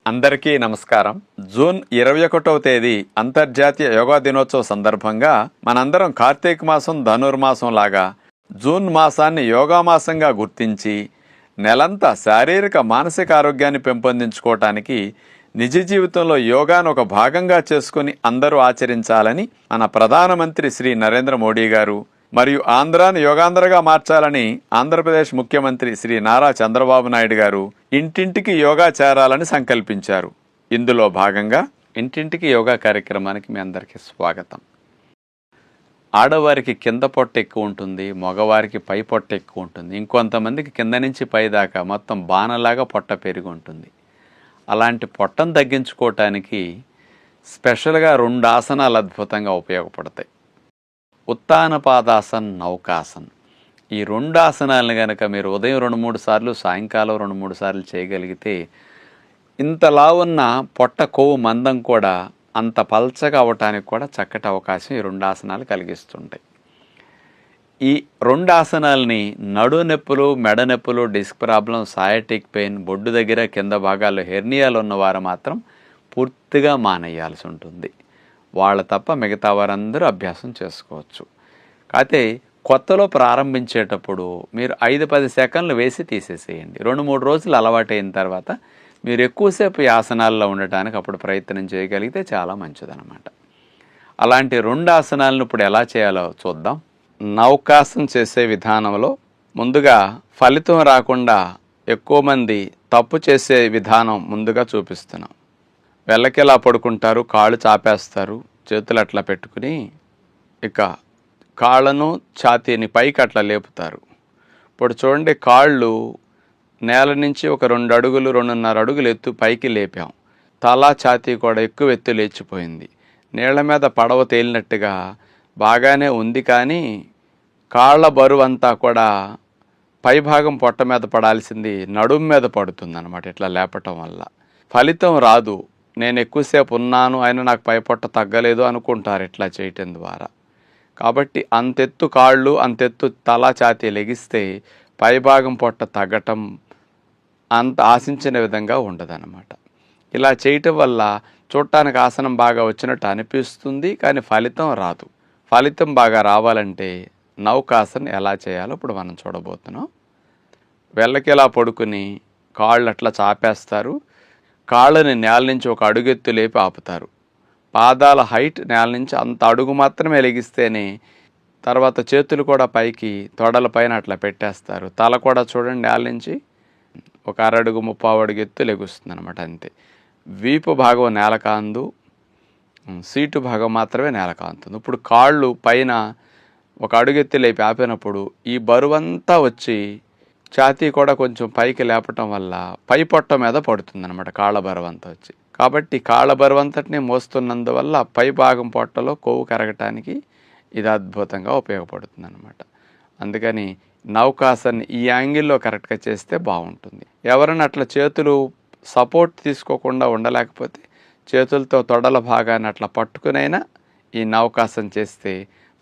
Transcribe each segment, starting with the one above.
అందరికీ నమస్కారం. జూన్ 21వ తేదీ అంతర్జాతీయ యోగా దినోత్సవ సందర్భంగా మనందరం కార్తీక మాసం ధనుర్మాసం లాగా జూన్ మాసాన్ని యోగా మాసంగా గుర్తించి నెలంతా శారీరక మానసిక ఆరోగ్యాన్ని పెంపొందించుకోవటానికి నిజ జీవితంలో యోగాను ఒక భాగంగా చేసుకుని అందరూ ఆచరించాలని మన ప్రధానమంత్రి శ్రీ నరేంద్ర మోడీ గారు మరియు ఆంధ్రాను యోగాంధ్రగా మార్చాలని ఆంధ్రప్రదేశ్ ముఖ్యమంత్రి శ్రీ నారా చంద్రబాబు నాయుడు గారు ఇంటింటికి యోగా చేరాలని సంకల్పించారు. ఇందులో భాగంగా ఇంటింటికి యోగా కార్యక్రమానికి మీ అందరికీ స్వాగతం. ఆడవారికి కింద పొట్ట ఎక్కువ ఉంటుంది, మగవారికి పై పొట్ట ఎక్కువ ఉంటుంది, ఇంకొంతమందికి కింద నుంచి పై దాకా మొత్తం బాణలాగా పొట్ట పెరిగి ఉంటుంది. అలాంటి పొట్టను తగ్గించుకోవటానికి స్పెషల్గా 2 ఆసనాలు అద్భుతంగా ఉపయోగపడతాయి. ఉత్తానపాదాసన్, నౌకాసన్. ఈ 2 ఆసనాలను కనుక మీరు ఉదయం 2-3 సార్లు, సాయంకాలం 2-3 సార్లు చేయగలిగితే ఇంతలా ఉన్న పొట్ట కొవ్వు మందం కూడా అంత పల్చగా అవటానికి కూడా చక్కటి అవకాశం ఈ 2 ఆసనాలు కలిగిస్తుంటాయి. ఈ 2 ఆసనాలని నడు నొప్పులు, మెడ నొప్పులు, డిస్క్ ప్రాబ్లం, సయాటిక్ పెయిన్, బొడ్డు దగ్గర కింద భాగాల్లో హెర్నియాలు ఉన్నవారు మాత్రం పూర్తిగా మానేయాల్సి ఉంటుంది. వాళ్ళ తప్ప మిగతా వారందరూ అభ్యాసం చేసుకోవచ్చు. కాకపోతే కొత్తలో ప్రారంభించేటప్పుడు మీరు 5-10 సెకండ్లు వేసి తీసేసేయండి. 2-3 రోజులు అలవాటైన తర్వాత మీరు ఎక్కువసేపు ఈ ఆసనాల్లో ఉండటానికి అప్పుడు ప్రయత్నం చేయగలిగితే చాలా మంచిదన్నమాట. అలాంటి 2 ఆసనాలను ఇప్పుడు ఎలా చేయాలో చూద్దాం. నౌకాసన చేసే విధానంలో ముందుగా ఫలితం రాకుండా ఎక్కువ మంది తప్పు చేసే విధానం ముందుగా చూపిస్తున్నాం. వెళ్ళకెలా పడుకుంటారు, కాళ్ళు చాపేస్తారు, చేతులు అట్లా పెట్టుకుని ఇక కాళ్ళను ఛాతీని పైకి అట్లా లేపుతారు. ఇప్పుడు చూడండి, కాళ్ళు నేల నుంచి ఒక 2 అడుగులు 2.5 అడుగులు ఎత్తు పైకి లేపాం. తల ఛాతీ కూడా ఎక్కువ ఎత్తు లేచిపోయింది. నీళ్ల మీద పడవ తేలినట్టుగా బాగానే ఉంది, కానీ కాళ్ళ బరువు అంతా కూడా పైభాగం పొట్ట మీద పడాల్సింది నడుము మీద పడుతుంది అన్నమాట. ఇట్లా లేపటం వల్ల ఫలితం రాదు. నేను ఎక్కువసేపు ఉన్నాను, అయినా నాకు పైపొట్ట తగ్గలేదు అనుకుంటారు ఇట్లా చేయటం ద్వారా. కాబట్టి అంతెత్తు కాళ్ళు, అంతెత్తు తల ఛాతీ లెగిస్తే పైభాగం పొట్ట తగ్గటం అంత ఆశించిన విధంగా ఉండదన్నమాట. ఇలా చేయటం వల్ల చూడటానికి ఆసనం బాగా వచ్చినట్టు అనిపిస్తుంది, కానీ ఫలితం రాదు. ఫలితం బాగా రావాలంటే నౌకాసన ఎలా చేయాలో ఇప్పుడు మనం చూడబోతున్నాం. వెళ్ళకిలా పడుకుని కాళ్ళు అట్లా చాపేస్తారు. కాళ్ళని నేల నుంచి 1 అడుగెత్తు లేపి ఆపుతారు. పాదాల హైట్ నేల నుంచి అంత అడుగు మాత్రమే లెగిస్తేనే తర్వాత చేతులు కూడా పైకి తొడల పైన అట్లా పెట్టేస్తారు. తల కూడా చూడండి నేల నుంచి 1 1/2 అడుగు 3/4 అడుగు ఎత్తు లెగుస్తుంది అనమాట. అంతే. వీపు భాగం నేల కాందు, సీటు భాగం మాత్రమే నేల కాంతుంది. ఇప్పుడు కాళ్ళు పైన 1 అడుగెత్తు లేపి ఆపినప్పుడు ఈ బరువంతా వచ్చి ఛాతీ కూడా కొంచెం పైకి లేపటం వల్ల పై పొట్ట మీద పడుతుంది అనమాట. కాళ్ళ బరువంతా వచ్చి, కాబట్టి కాళ్ళ బరువంతటిని మోస్తున్నందువల్ల పై భాగం పొట్టలో కొవ్వు కరగటానికి ఇది అద్భుతంగా ఉపయోగపడుతుంది అనమాట. అందుకని నౌకాసన్ ఈ యాంగిల్లో కరెక్ట్గా చేస్తే బాగుంటుంది. ఎవరైనా అట్లా చేతులు సపోర్ట్ తీసుకోకుండా ఉండలేకపోతే చేతులతో తొడల భాగాన్ని అట్లా పట్టుకునైనా ఈ నౌకాసన చేస్తే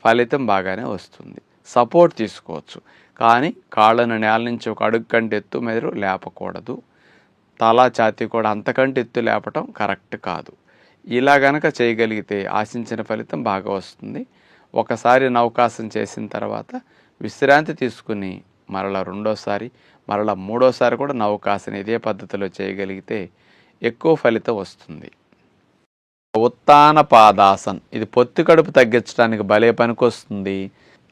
ఫలితం బాగానే వస్తుంది. సపోర్ట్ తీసుకోవచ్చు, కానీ కాళ్ళను నేల నుంచి 1 అడుగు కంటే ఎత్తు మీరు లేపకూడదు. తల ఛాతీ కూడా అంతకంటే ఎత్తు లేపటం కరెక్ట్ కాదు. ఇలా గనక చేయగలిగితే ఆశించిన ఫలితం బాగా వస్తుంది. ఒకసారి నౌకాసన చేసిన తర్వాత విశ్రాంతి తీసుకుని మరలా 2వసారి, మరలా 3వసారి కూడా నౌకాసన ఇదే పద్ధతిలో చేయగలిగితే ఎక్కువ ఫలితం వస్తుంది. ఉత్తాన పాదాసన్, ఇది పొత్తి కడుపు తగ్గించడానికి భలే పనికొస్తుంది.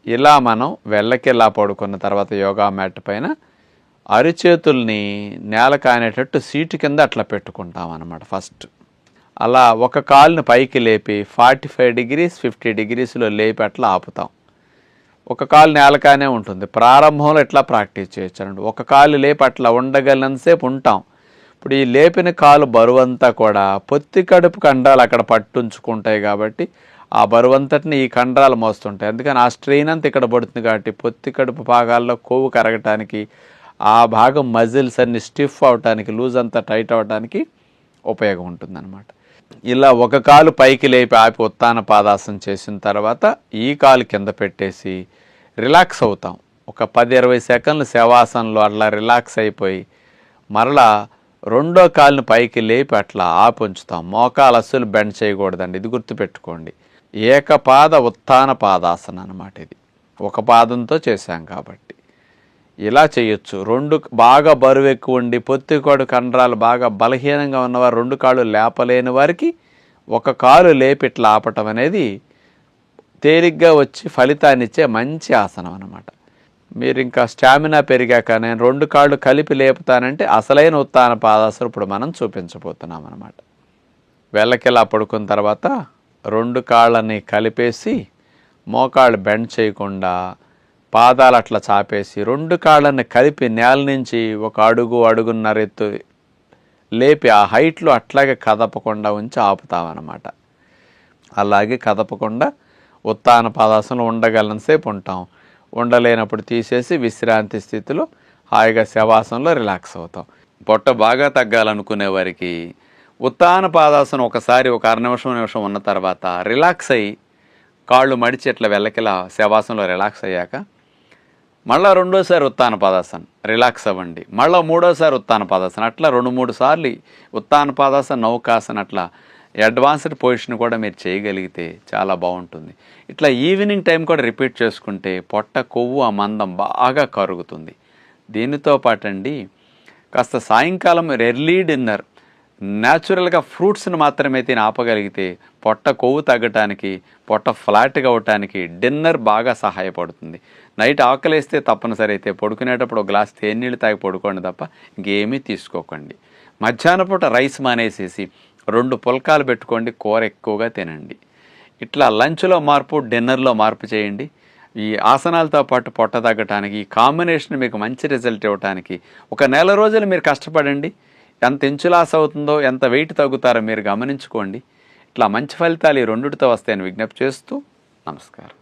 ఇలా మనం వెళ్ళకిలా పడుకున్న తర్వాత యోగా మ్యాట్ పైన అరిచేతుల్ని నేల కానేటట్టు సీటు కింద అట్లా పెట్టుకుంటాం అన్నమాట. ఫస్ట్ అలా ఒక కాలుని పైకి లేపి 45 degrees 50 degreesలో లేపి అట్లా ఆపుతాం. ఒక కాలు నేలకానే ఉంటుంది. ప్రారంభంలో ఇట్లా ప్రాక్టీస్ చేయొచ్చు అండి. ఒక కాలు లేపి అట్లా ఉండగలిగినంతసేపు ఉంటాం. ఇప్పుడు ఈ లేపిన కాలు బరువంతా కూడా పొత్తి కడుపు కండాలు అక్కడ పట్టుంచుకుంటాయి, కాబట్టి ఆ బరువంతటిని ఈ కండరాలు మోస్తుంటాయి. అందుకని ఆ స్ట్రెయిన్ అంతా ఇక్కడ పడుతుంది. కాబట్టి పొత్తి కడుపు భాగాల్లో కొవ్వు కరగటానికి, ఆ భాగం మజిల్స్ అన్ని స్టిఫ్ అవటానికి, లూజ్ అంతా టైట్ అవటానికి ఉపయోగం ఉంటుందన్నమాట. ఇలా ఒక కాలు పైకి లేపి ఆపి ఉత్తాన పాదాసన చేసిన తర్వాత ఈ కాలు కింద పెట్టేసి రిలాక్స్ అవుతాం. ఒక 10-20 సెకండ్లు శవాసనలో అట్లా రిలాక్స్ అయిపోయి మరలా రెండో కాలుని పైకి లేపి అట్లా ఆపుంచుతాం. మోకాలు అస్సలు బెండ్ చేయకూడదండి, ఇది గుర్తుపెట్టుకోండి. ఏకపాద ఉత్థాన పాదాసన అన్నమాట ఇది. ఒక పాదంతో చేశాం కాబట్టి ఇలా చేయొచ్చు. రెండు బాగా బరువు ఎక్కువ ఉండి పొత్తికోడు కండరాలు బాగా బలహీనంగా ఉన్నవారు, రెండు కాళ్ళు లేపలేని వారికి ఒక కాలు లేపి ఇట్లా ఆపటం అనేది తేలిగ్గా వచ్చి ఫలితాన్ని ఇచ్చే మంచి ఆసనం అన్నమాట. మీరు ఇంకా స్టామినా పెరిగాక నేను రెండు కాళ్ళు కలిపి లేపుతానంటే అసలైన ఉత్థాన పాదాసనం ఇప్పుడు మనం చూపించబోతున్నాం అన్నమాట. వెళ్ళకిలా పడుకున్న తర్వాత రెండు కాళ్ళని కలిపేసి మోకాళ్ళు బెండ్ చేయకుండా పాదాలు అట్లా చాపేసి రెండు కాళ్ళని కలిపి నేల నుంచి ఒక అడుగున్నర ఎత్తు లేపి ఆ హైట్లో అట్లాగే కదపకుండా ఉంచి ఆపుతామన్నమాట. అలాగే కదపకుండా ఉత్థాన పాదాసనంలో ఉండగలనంతసేపు ఉంటాం. ఉండలేనప్పుడు తీసేసి విశ్రాంతి స్థితిలో హాయిగా శవాసనంలో రిలాక్స్ అవుతాం. పొట్ట బాగా తగ్గాలనుకునే వారికి ఉత్థాన పాదాసనం ఒకసారి ఒక అర నిమిషం ఉన్న తర్వాత రిలాక్స్ అయ్యి కాళ్ళు మడిచి ఇట్లా వెళ్ళకిలా శవాసనంలో రిలాక్స్ అయ్యాక మళ్ళీ రెండోసారి ఉత్థాన పాదాసనం రిలాక్స్ అవ్వండి. మళ్ళీ మూడోసారి ఉత్థాన పాదాసనం, అట్లా 2-3 సార్లు ఉత్థాన పాదాసన నౌకాసన అట్లా అడ్వాన్స్డ్ పొజిషన్ కూడా మీరు చేయగలిగితే చాలా బాగుంటుంది. ఇట్లా ఈవినింగ్ టైం కూడా రిపీట్ చేసుకుంటే పొట్ట కొవ్వు ఆ మందం బాగా కరుగుతుంది. దీనితో పాటండి కాస్త సాయంకాలం ఎర్లీ డిన్నర్ న్యాచురల్గా ఫ్రూట్స్ని మాత్రమే తిని ఆపగలిగితే పొట్ట కొవ్వు తగ్గటానికి, పొట్ట ఫ్లాట్గా అవ్వటానికి డిన్నర్ బాగా సహాయపడుతుంది. నైట్ ఆకలేస్తే తప్పనిసరి అయితే పడుకునేటప్పుడు ఒక గ్లాస్ తేనీళ్ళు తాగి పడుకోండి తప్ప ఇంకేమీ తీసుకోకండి. మధ్యాహ్నం పూట రైస్ మానేసేసి 2 పుల్కాలు పెట్టుకోండి, కూర ఎక్కువగా తినండి. ఇట్లా లంచ్లో మార్పు, డిన్నర్లో మార్పు చేయండి. ఈ ఆసనాలతో పాటు పొట్ట తగ్గటానికి ఈ కాంబినేషన్ మీకు మంచి రిజల్ట్ ఇవ్వడానికి ఒక నెల రోజులు మీరు కష్టపడండి. ఎంత ఇంచు లాస్ అవుతుందో, ఎంత వెయిట్ తగ్గుతారో మీరు గమనించుకోండి. ఇట్లా మంచి ఫలితాలు ఈ రెండిటితో వస్తాయని విజ్ఞప్తి చేస్తూ నమస్కారం.